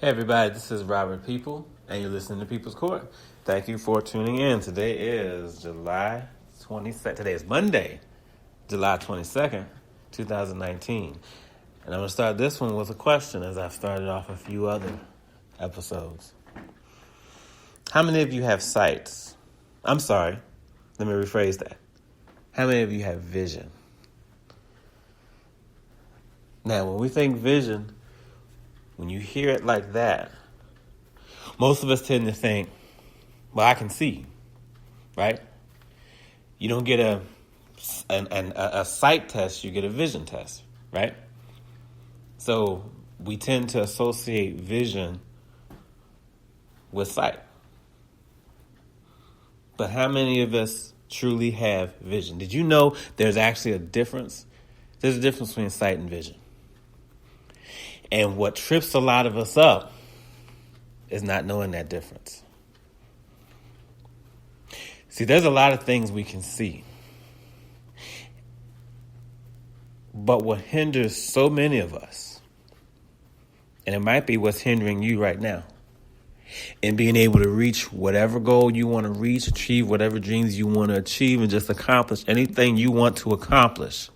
Hey everybody, this is Robert People, and you're listening to People's Court. Thank you for tuning in. Today is July 22nd. Today is Monday, July 22nd, 2019. And I'm going to start this one with a question as I've started off a few other episodes. How many of you have sights? I'm sorry, let me rephrase that. How many of you have vision? Now, when we think vision, when you hear it like that, most of us tend to think, well, I can see, right? You don't get a sight test, you get a vision test, right? So we tend to associate vision with sight. But how many of us truly have vision? Did you know there's actually a difference? There's a difference between sight and vision. And what trips a lot of us up is not knowing that difference. See, there's a lot of things we can see. But what hinders so many of us, and it might be what's hindering you right now, in being able to reach whatever goal you want to reach, achieve whatever dreams you want to achieve, and just accomplish anything you want to accomplish,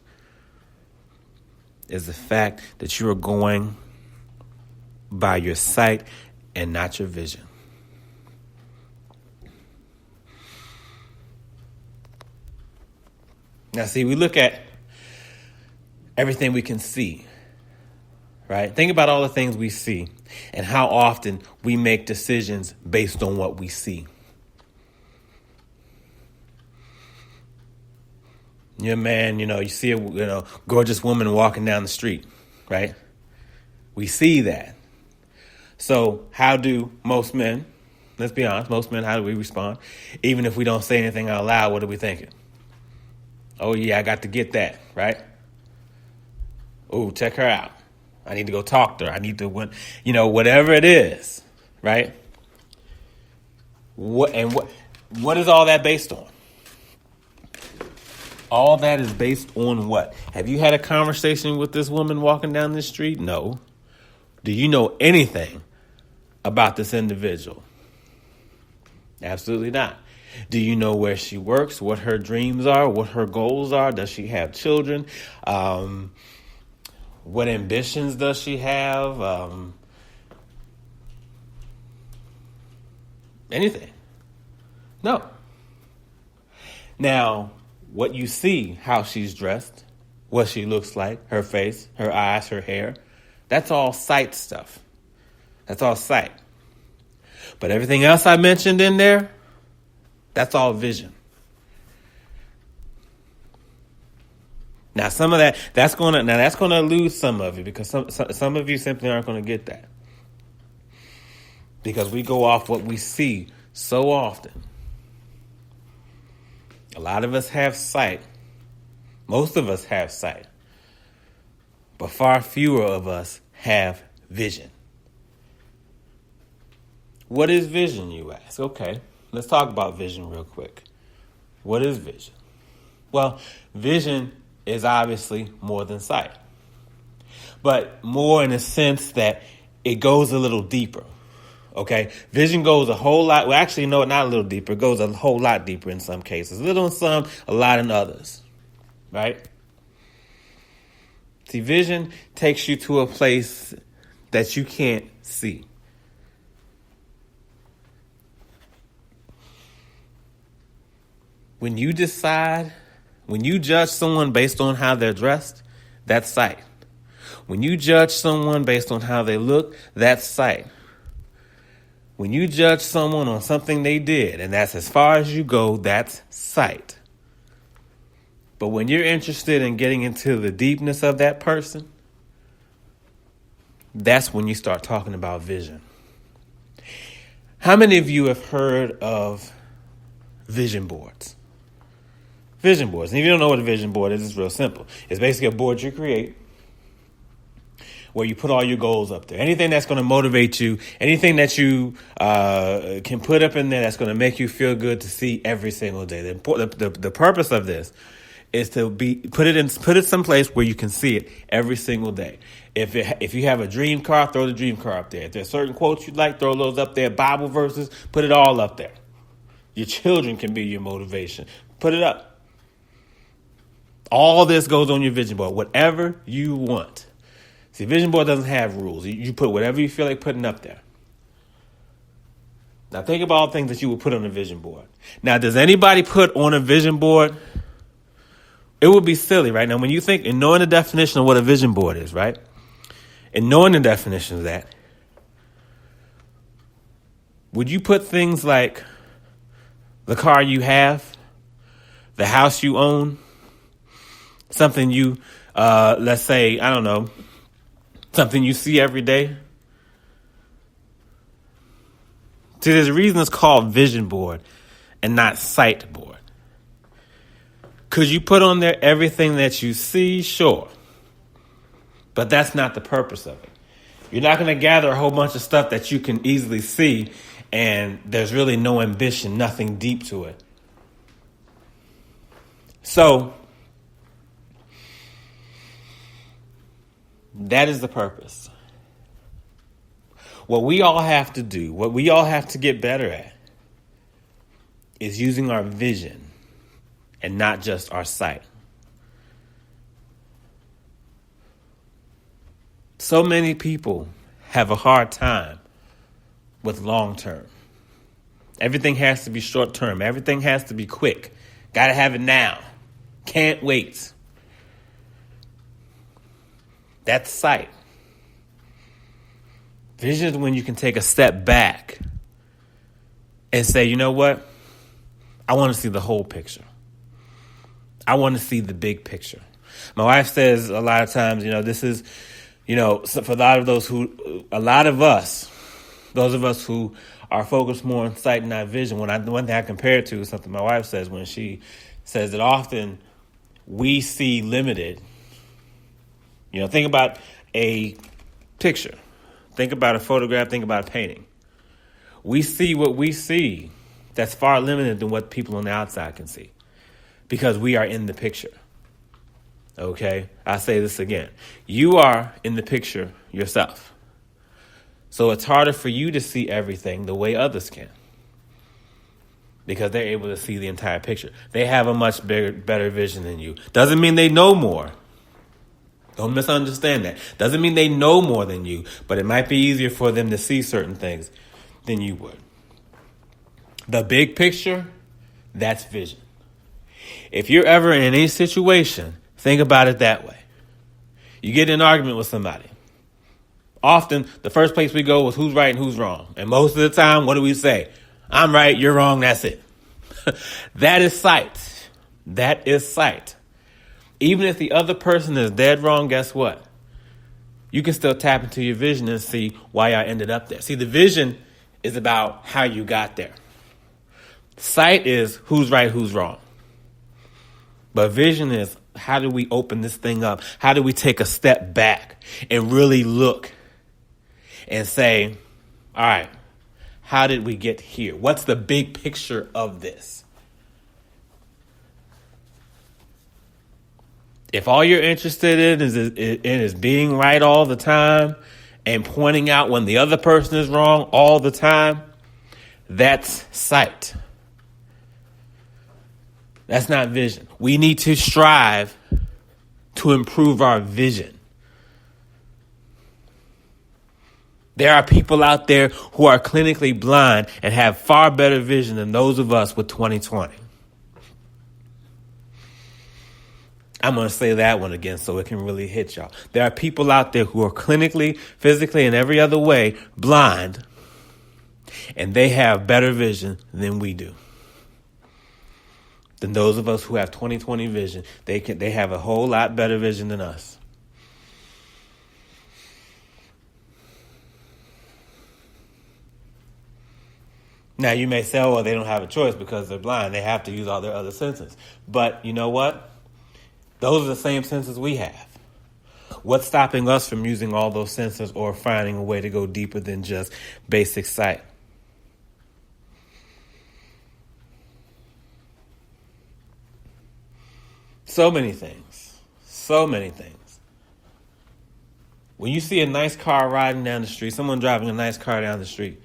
is the fact that you are going by your sight and not your vision. Now, see, we look at everything we can see, right? Think about all the things we see and how often we make decisions based on what we see. You're a man, you see a gorgeous woman walking down the street, right? We see that. So how do most men, let's be honest, how do we respond? Even if we don't say anything out loud, what are we thinking? Oh, yeah, I got to get that, right? Oh, check her out. I need to go talk to her. I need to, whatever it is, right? What is all that based on? All that is based on what? Have you had a conversation with this woman walking down the street? No. Do you know anything about this individual? Absolutely not. Do you know where she works, what her dreams are, what her goals are? Does she have children? What ambitions does she have? Anything? No. Now, what you see, how she's dressed, what she looks like, her face, her eyes, her hair, that's all sight stuff. That's all sight. But everything else I mentioned in there, that's all vision. Now, some of that's going to lose some of you because some of you simply aren't going to get that. Because we go off what we see so often. A lot of us have sight. Most of us have sight. But far fewer of us have vision. What is vision, you ask? Okay, let's talk about vision real quick. What is vision? Well, vision is obviously more than sight. But more in the sense that it goes a little deeper. Okay, vision goes a whole lot. Well, actually, no, not a little deeper. It goes a whole lot deeper in some cases. A little in some, a lot in others. Right? See, vision takes you to a place that you can't see. When you judge someone based on how they're dressed, that's sight. When you judge someone based on how they look, that's sight. When you judge someone on something they did, and that's as far as you go, that's sight. But when you're interested in getting into the deepness of that person, that's when you start talking about vision. How many of you have heard of vision boards? Vision boards. And if you don't know what a vision board is, it's real simple. It's basically a board you create where you put all your goals up there. Anything that's going to motivate you, anything that you can put up in there that's going to make you feel good to see every single day. The purpose of this is to put it someplace where you can see it every single day. If you have a dream car, throw the dream car up there. If there's certain quotes you'd like, throw those up there. Bible verses, put it all up there. Your children can be your motivation. Put it up. All this goes on your vision board, whatever you want. See, vision board doesn't have rules. You put whatever you feel like putting up there. Now think about all the things that you would put on a vision board. Now, does anybody put on a vision board? It would be silly, right? Now, when you think and knowing the definition of what a vision board is, right? And knowing the definition of that, would you put things like the car you have, the house you own, something you, let's say, I don't know, something you see every day? See, there's a reason it's called vision board and not sight board. Could you put on there everything that you see? Sure. But that's not the purpose of it. You're not going to gather a whole bunch of stuff that you can easily see and there's really no ambition, nothing deep to it. So, that is the purpose. What we all have to do, what we all have to get better at, is using our vision and not just our sight. So many people have a hard time with long term. Everything has to be short term. Everything has to be quick. Got to have it now. Can't wait. That's sight. Vision is when you can take a step back and say, you know what? I want to see the whole picture. I want to see the big picture. My wife says a lot of times, this is, for a lot of us, those of us who are focused more on sight and not vision, one thing I compare it to is something my wife says when she says that often we see limited. Think about a picture. Think about a photograph. Think about a painting. We see what we see that's far limited than what people on the outside can see because we are in the picture. Okay? I'll say this again. You are in the picture yourself. So it's harder for you to see everything the way others can because they're able to see the entire picture. They have a much better vision than you. Doesn't mean they know more. Don't misunderstand that. Doesn't mean they know more than you, but it might be easier for them to see certain things than you would. The big picture, that's vision. If you're ever in any situation, think about it that way. You get in an argument with somebody. Often, the first place we go is who's right and who's wrong. And most of the time, what do we say? I'm right, you're wrong, that's it. That is sight. That is sight. Even if the other person is dead wrong, guess what? You can still tap into your vision and see why I ended up there. See, the vision is about how you got there. Sight is who's right, who's wrong. But vision is how do we open this thing up? How do we take a step back and really look and say, all right, how did we get here? What's the big picture of this? If all you're interested in is being right all the time and pointing out when the other person is wrong all the time, that's sight. That's not vision. We need to strive to improve our vision. There are people out there who are clinically blind and have far better vision than those of us with 20/20. I'm going to say that one again so it can really hit y'all. There are people out there who are clinically, physically, and every other way blind, and they have better vision than we do. Than those of us who have 20/20 vision. They have a whole lot better vision than us. Now, you may say, well, they don't have a choice because they're blind. They have to use all their other senses. But you know what? Those are the same senses we have. What's stopping us from using all those senses or finding a way to go deeper than just basic sight? So many things. So many things. When you see a nice car riding down the street, someone driving a nice car down the street,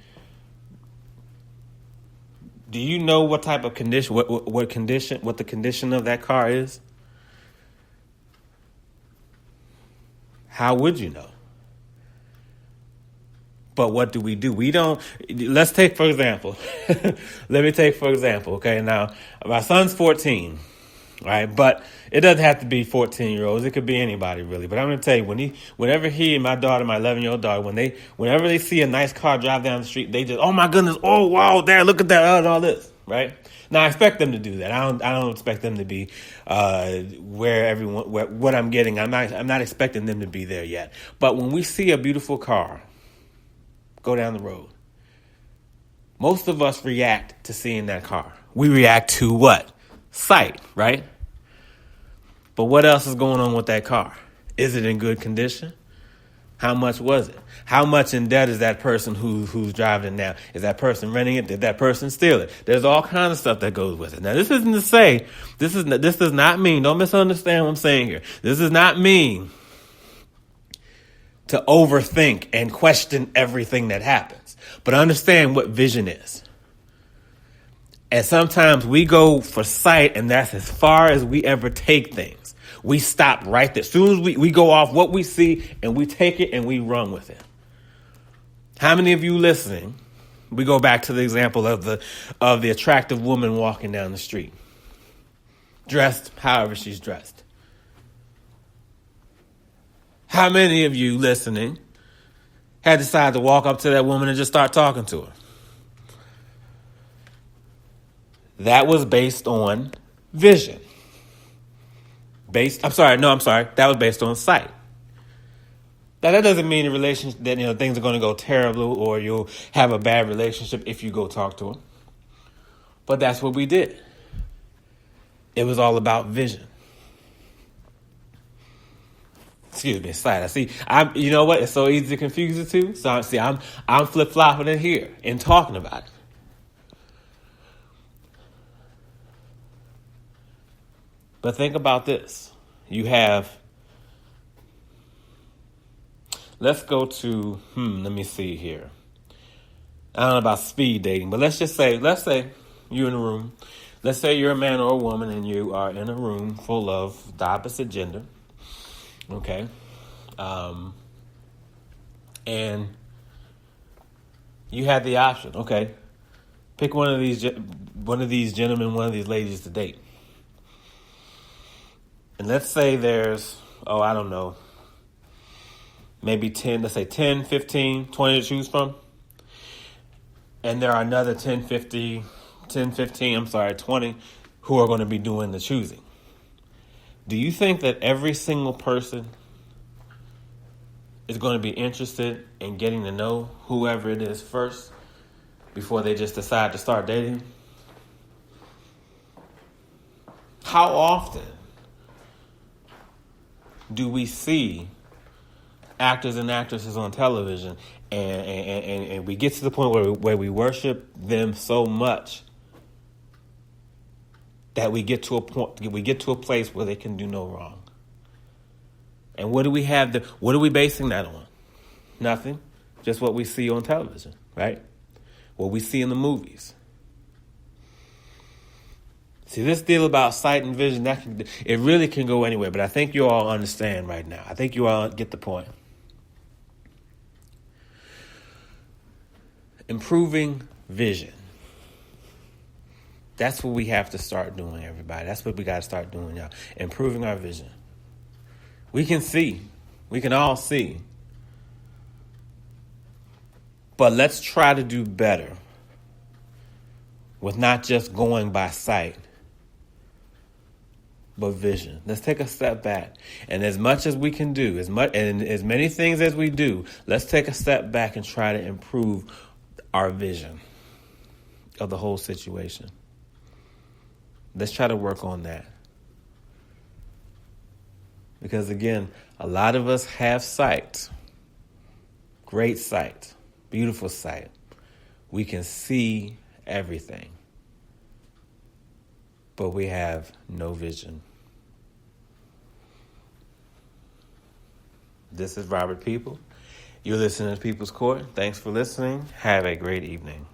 do you know what type of condition, what the condition of that car is? How would you know? But what do? We don't, let's take for example, let me take for example, okay, now, my son's 14, right, but it doesn't have to be 14-year-olds, it could be anybody really, but I'm going to tell you, whenever he and my daughter, my 11-year-old daughter, whenever they see a nice car drive down the street, they just, oh my goodness, oh wow, Dad, look at that, and all this, right? Now, I expect them to do that. I don't expect them to be where what I'm getting. I'm not expecting them to be there yet. But when we see a beautiful car go down the road, most of us react to seeing that car. We react to what? Sight, right? But what else is going on with that car? Is it in good condition? How much was it? How much in debt is that person who's driving it now? Is that person renting it? Did that person steal it? There's all kinds of stuff that goes with it. Now, this isn't to say, this does not mean, don't misunderstand what I'm saying here. This does not mean to overthink and question everything that happens. But understand what vision is. And sometimes we go for sight, and that's as far as we ever take things. We stop right there. As soon as we go off what we see, and we take it and we run with it. How many of you listening, we go back to the example of the attractive woman walking down the street, dressed however she's dressed. How many of you listening had decided to walk up to that woman and just start talking to her? That was based on vision. That was based on sight. Now, that doesn't mean that things are going to go terrible or you'll have a bad relationship if you go talk to her. But that's what we did. It was all about vision. Excuse me, sight. I see. You know what? It's so easy to confuse the two. So I'm flip-flopping in here and talking about it. But think about this. You have, let's go to, let me see here. I don't know about speed dating, but let's say you're in a room. Let's say you're a man or a woman and you are in a room full of the opposite gender. Okay. And you had the option. Okay. Pick one of these gentlemen, one of these ladies to date. And let's say there's, I don't know, maybe 10, let's say 10, 15, 20 to choose from. And there are another 20 who are going to be doing the choosing. Do you think that every single person is going to be interested in getting to know whoever it is first before they just decide to start dating? How often do we see actors and actresses on television and we get to the point where we worship them so much that we get to a place where they can do no wrong? And what do we have? What are we basing that on? Nothing. Just what we see on television, right? What we see in the movies. See, this deal about sight and vision, it really can go anywhere, but I think you all understand right now. I think you all get the point. Improving vision. That's what we have to start doing, everybody. That's what we got to start doing, y'all. Improving our vision. We can see. We can all see. But let's try to do better with not just going by sight, but vision. Let's take a step back. And as much as we can do, as many things as we do, let's take a step back and try to improve our vision of the whole situation. Let's try to work on that. Because again, a lot of us have sight. Great sight. Beautiful sight. We can see everything. But we have no vision. This is Robert People. You're listening to People's Court. Thanks for listening. Have a great evening.